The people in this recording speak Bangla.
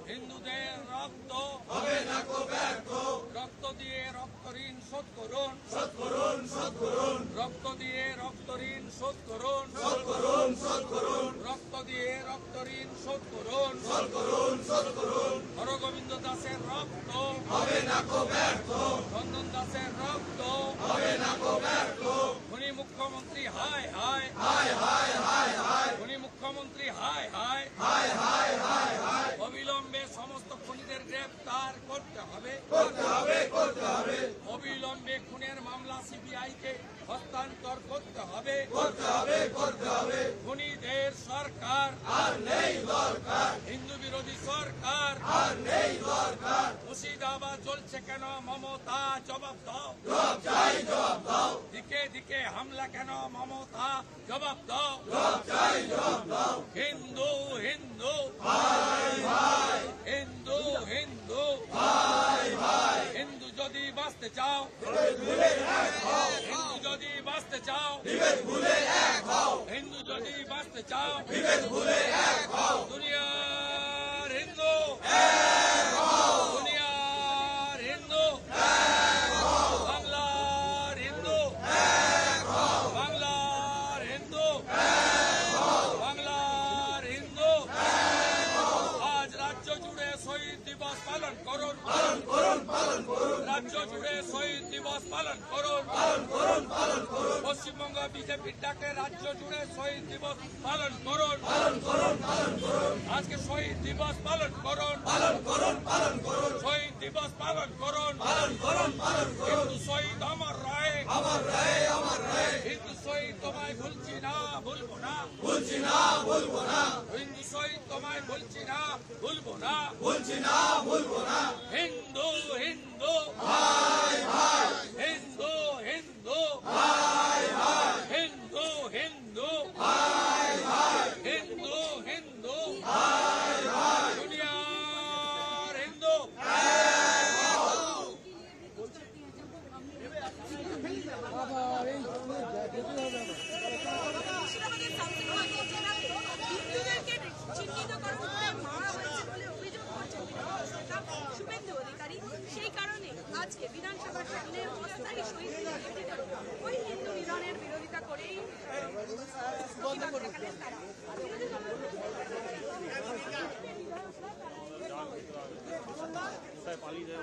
হিন্দুদের রক্ত হবে না কো ব্যর্থ, রক্ত দিয়ে রক্ত ঋণ শোধ করুন, শোধ করুন, শোধ করুন, রক্ত দিয়ে রক্ত ঋণ শোধ করুন, শোধ করুন, শোধ করুন, রক্ত দিয়ে রক্ত ঋণ শোধ করুন, শোধ করুন, শোধ করুন। হরগোবিন্দ দাসের রক্ত হবে না কো ব্যর্থ, চন্দন দাসের রক্ত হবে না কো ব্যর্থ। খুনি মুখ্যমন্ত্রী হায় হায় হায় হায় হায় হায়, খুনি মুখ্যমন্ত্রী হায় হায় হায় হায় হায় হায়। অবিলম্বে সমস্ত খুনিদের গ্রেফতার করতে হবে, করতে হবে, করতে হবে। অবিলম্বে খুনের মামলা সিবিআই কে হস্তান্তর করতে হবে, করতে হবে, করতে হবে। খুনিদের সরকার আর নেই দরকার, হিন্দু বিরোধী সরকার আর নেই দরকার। মুর্শিদাবাদ চলছে কেন মমতা, জবাব দাও, জবাব চাই, জবাব দাও। দিকে দিকে হামলা কেন মমতা, জবাব দাও, জবাব চাই, জবাব দাও। হিন্দু হিন্দু ভাই ভাই, হিন্দু হিন্দু ভাই ভাই। হিন্দু যদি বাঁচতে চাও, হিন্দু যদি বাঁচতে চাও, হিন্দু যদি বাঁচতে চাও, দুনিয়ার হিন্দু, দুনিয়ার হিন্দু, বাংলার হিন্দু, বাংলার হিন্দু, বাংলার হিন্দু। আজ রাজ্য জুড়ে শহীদ দিবস পালন করুন, পালন করুন, পালন করুন। রাজ্য জুড়ে শহীদ দিবস পালন করুন, পালন করুন, পালন করুন। পশ্চিমবঙ্গ বিজেপির ডাকে রাজ্য জুড়ে শহীদ দিবস পালন করুন, পালন করুন, পালন করুন। আজকে শহীদ দিবস পালন করুন, পালন করুন, পালন করুন। শহীদ দিবস পালন করুন, পালন করুন, পালন করুন। হিন্দু শহীদ অমর রায়, অমর রায়, অমর রায়। হিন্দু শহীদ তোমায় ভুলছি না, ভুলবো না, ভুলছি না, ভুলবো না। হিন্দু শহীদ তোমায় ভুলছি না, ভুলবো না, ভুলছি না, ভুলবো না। হিন্দু হিন্দু ভাই ভাই, হিন্দু হিন্দু ভাই ভাই, হিন্দু হিন্দু ভাই ভাই, হিন্দু হিন্দু ভাই ভাই। দুনিয়ার হিন্দু হিন্দুদেরকে চিহ্নিতকরণ করে মারা হয়েছে বলে অভিযোগ করছেন বিরোধী নেতা শুভেন্দু অধিকারী। সেই কারণে আজকে বিধানসভার সামনে অস্থায়ী শহীদ মিনার, ওই হিন্দু মিলনের বিরোধিতা করেই প্রতিবাদ দেখালেন তারা। পালিয়ে যায়